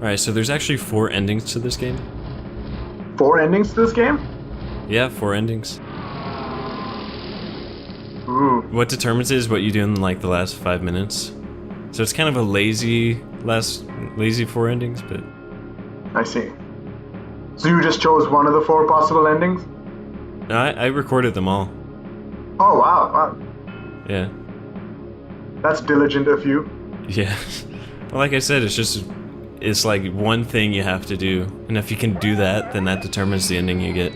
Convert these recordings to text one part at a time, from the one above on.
Alright, so there's actually 4 endings to this game. 4 endings to this game? Yeah, 4 endings. Ooh. What determines it is what you do in like the last 5 minutes. So it's kind of a lazy 4 endings, but... I see. So you just chose one of the 4 possible endings? No, I recorded them all. Oh, wow. Yeah. That's diligent of you. Yeah. Well, like I said, it's like one thing you have to do. And if you can do that, then that determines the ending you get.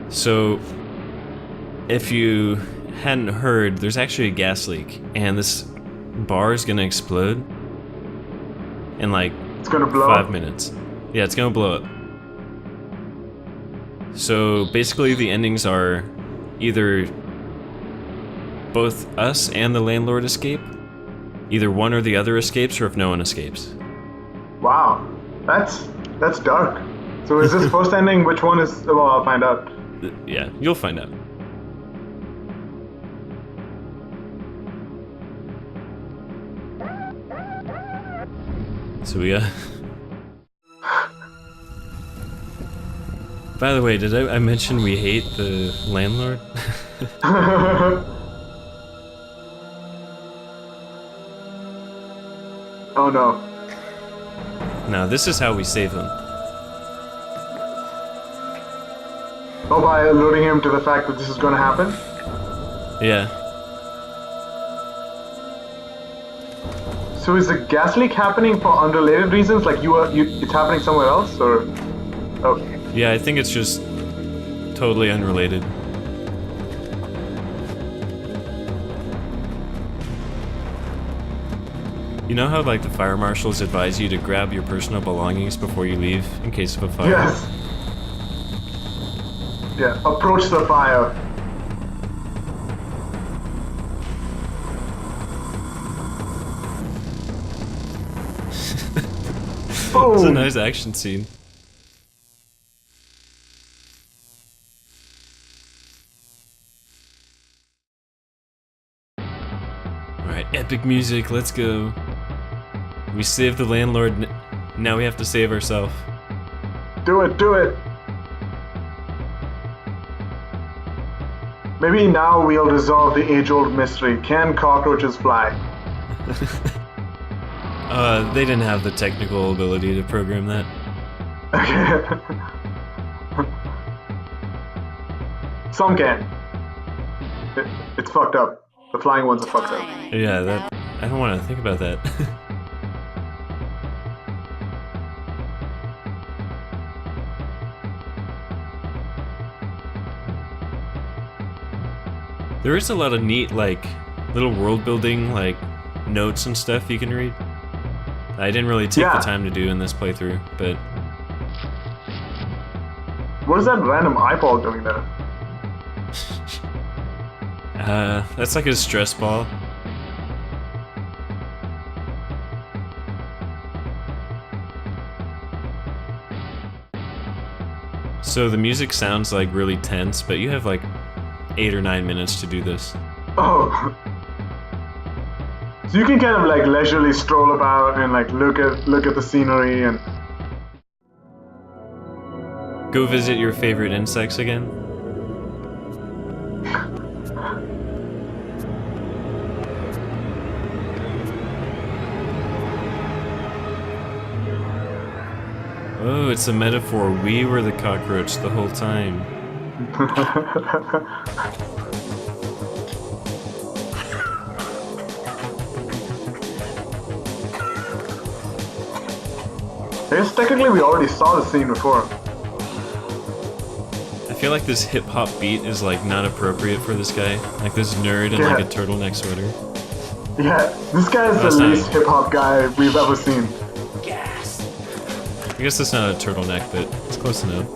So, if you hadn't heard, there's actually a gas leak, and this bar is gonna explode in like It's gonna blow 5 up. minutes. Yeah, it's gonna blow up. So basically the endings are either both us and the landlord escape, either one or the other escapes, or if no one escapes. Wow. That's dark. So is this first ending? Which one is... Well, I'll find out. Yeah, you'll find out. So we By the way, did I mention we hate the landlord? Oh no. No, this is how we save him. Oh, by alerting him to the fact that this is gonna happen? Yeah. So is the gas leak happening for unrelated reasons? Like it's happening somewhere else, or? Oh. Yeah, I think it's just totally unrelated. You know how like the fire marshals advise you to grab your personal belongings before you leave in case of a fire? Yes. Yeah. Approach the fire. It's a Boom. nice action scene. Alright, epic music, let's go. We saved the landlord, now we have to save ourselves. Do it. Do it. Maybe now we'll resolve the age-old mystery. Can cockroaches fly? They didn't have the technical ability to program that. Okay. Some can. It's fucked up. The flying ones are fucked up. Yeah, I don't want to think about that. There is a lot of neat, like, little world building, like, notes and stuff you can read. I didn't really take the time to do in this playthrough, but... What is that random eyeball doing there? That's like a stress ball. So the music sounds like really tense, but you have like 8 or 9 minutes to do this. Oh. So you can kind of like leisurely stroll about and like look at the scenery and... Go visit your favorite insects again. Oh, it's a metaphor. We were the cockroach the whole time. I guess technically we already saw the scene before. I feel like this hip-hop beat is like not appropriate for this guy. Like this nerd in like a turtleneck sweater. Yeah, this guy is the least hip-hop guy we've ever seen. I guess that's not a turtleneck, but it's close enough.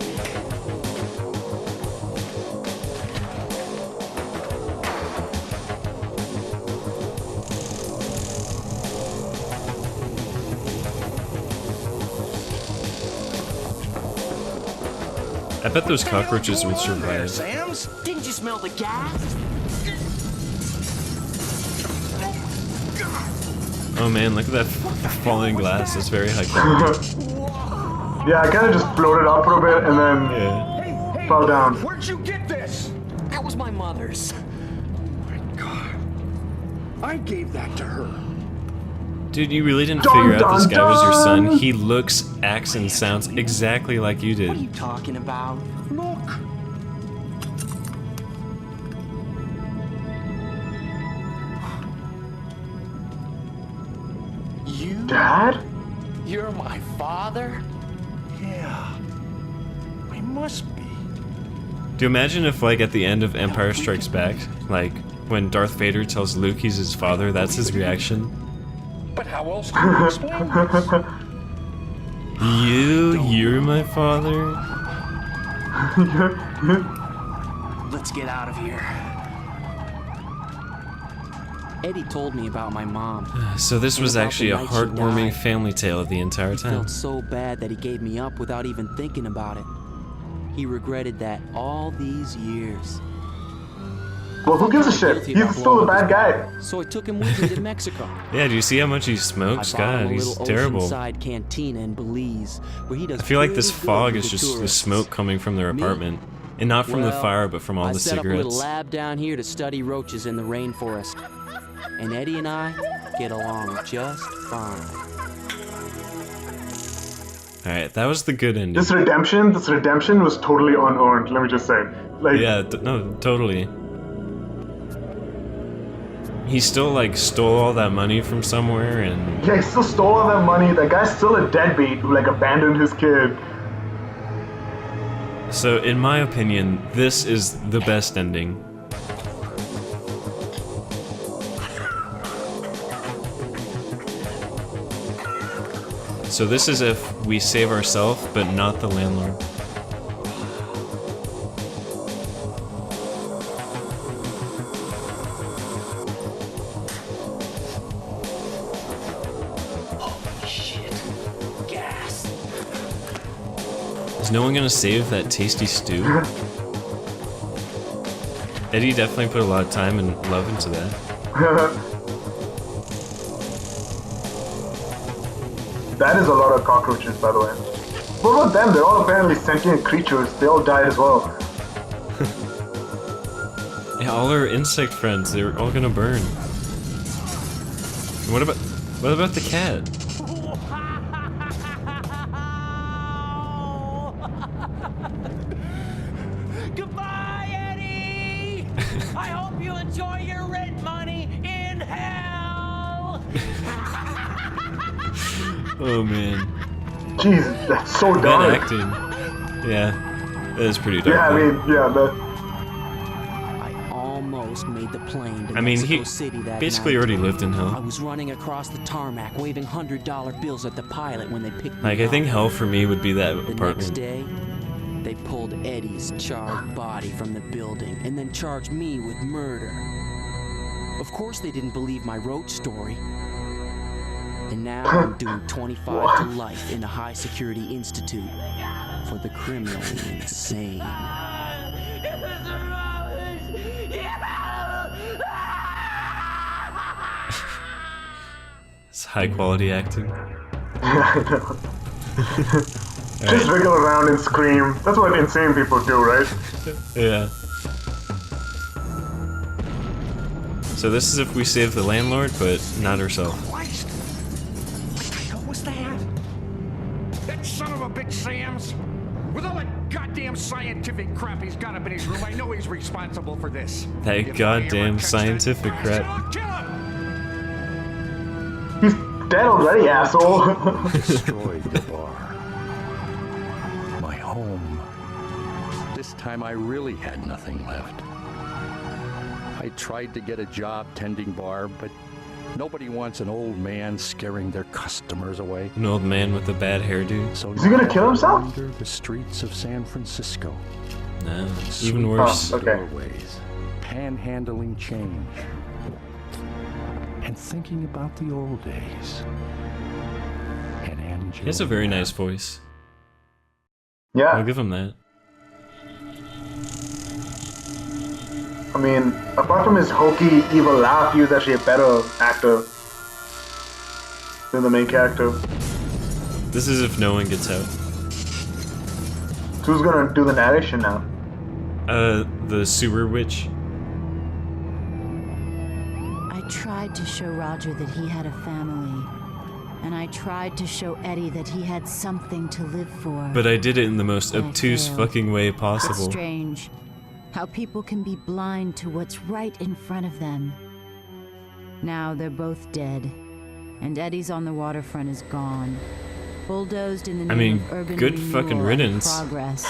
I bet those cockroaches would survive. Sam's? Didn't you smell the gas? Oh man, look at that falling glass. That's very high quality. Yeah, I kind of just floated up for a bit and then Yeah. fell down. Where'd you get this? That was my mother's. My God. I gave that to her. Dude, you really didn't Dun, figure out this dun, guy was your son. dun. He looks, acts, and sounds exactly like you What are did. you talking about? Look. You? Dad? You're my father? Yeah. I must be. Do you imagine if, like, at the end of Empire Strikes Back, like, when Darth Vader tells Luke he's his father, that's his reaction? But how else do you explain this? You're my father? Let's get out of here. Eddie told me about my mom. So this was about actually the a night she heartwarming died. family tale the entire He time. felt so bad that he gave me up without even thinking about it. He regretted that all these years. Well, who gives a shit? He's still a bad guy. So I took him with me to Mexico. Yeah, do you see how much he I smokes? bought him God, a he's little terrible. oceanside cantina in Belize, where he does I feel like this pretty good fog with is the just the tourists. smoke coming from their Me? apartment. And not from the Well, fire, but from all I the set up a little cigarettes. lab down here to study roaches in the rainforest. And Eddie and I get along just fine. Alright, that was the good ending. This redemption was totally unearned, let me just say. Like, Yeah, no, totally. He still, like, stole all that money from somewhere, and yeah, he still stole all that money. That guy's still a deadbeat who, like, abandoned his kid. so, in my opinion, this is the best ending. So this is if we save ourselves, but not the landlord. Shit. Gas. Is no one gonna save that tasty stew? Eddie definitely put a lot of time and love into that. That is a lot of cockroaches, by the way. What about them? They're all apparently sentient creatures. They all died as well. Yeah, all our insect friends, they're all gonna burn. And what about the cat? Goodbye, Eddie! I hope you enjoy your rent money in hell! Oh man. Jesus, that's so That dark. acting. Yeah. That is pretty dark. Yeah, I though. mean, yeah, that. I almost made the plane to I mean, Mexico he City that basically night. already lived in I hell. was running across the tarmac, waving $100 bills at the pilot when they picked me Like, I up. think hell for me would be that The next apartment. day, they pulled Eddie's charred body from the building and then charged me with murder. Of course they didn't believe my roach story. And now I'm doing 25 to life in a high-security institute for the criminally insane. It's high quality acting. I know. Just wiggle around and scream. That's what insane people do, right? Yeah. So this is if we save the landlord, but not ourselves. Christ! What the hell was that? That son of a bitch Sam's? With all that goddamn scientific crap he's got up in his room, I know he's responsible for this. That If I ever goddamn catch that scientific bastard, crap. I'll kill him! He's dead already, asshole. Destroyed the bar. My home. This time I really had nothing left. I tried to get a job tending bar, but nobody wants an old man scaring their customers away. An old man with a bad hairdo. So Is he gonna now kill I himself? wander the streets of San Francisco, No, Sweet even worse. Oh, okay. doorways, panhandling change, and thinking about the old days. And Angela. He has a very nice voice. I'll Yeah, give him that. I mean, apart from his hokey, evil laugh, he was actually a better actor. than the main character. This is if no one gets out. So who's gonna do the narration now? The sewer witch. I tried to show Roger that he had a family. And I tried to show Eddie that he had something to live for. But I did it in the most I obtuse failed. fucking way It's possible. strange how people can be blind to what's right in front of them. Now they're both dead, and Eddie's on the waterfront is gone, bulldozed in the name I mean, of urban good renewal fucking and riddance. progress.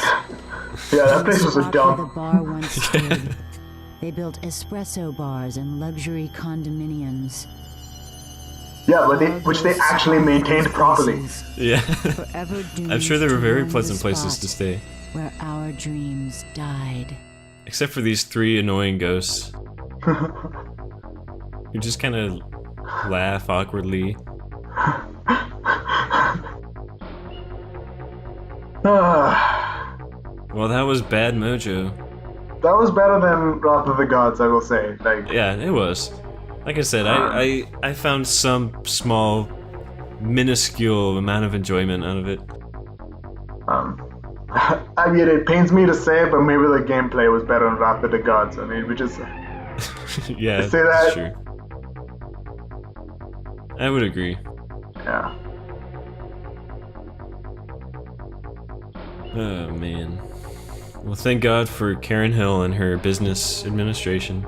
Yeah, that place was a Spot where the dump. bar once stood. They built espresso bars and luxury condominiums. Yeah, but which they actually maintained properly. Yeah. Forever I'm sure they doomed were to very run pleasant the places spot to stay. where our dreams died. Except for these 3 annoying ghosts. You just kind of laugh awkwardly. Well, that was bad mojo. That was better than Wrath of the Gods, I will say. Like, Yeah, it was. Like I said, I found some small, minuscule amount of enjoyment out of it. I mean, it pains me to say, but maybe the gameplay was better in Wrath of the Gods. I mean, we just Yeah, say that. that's true. I would agree. Yeah. Oh man. Well, thank God for Karen Hill and her business administration.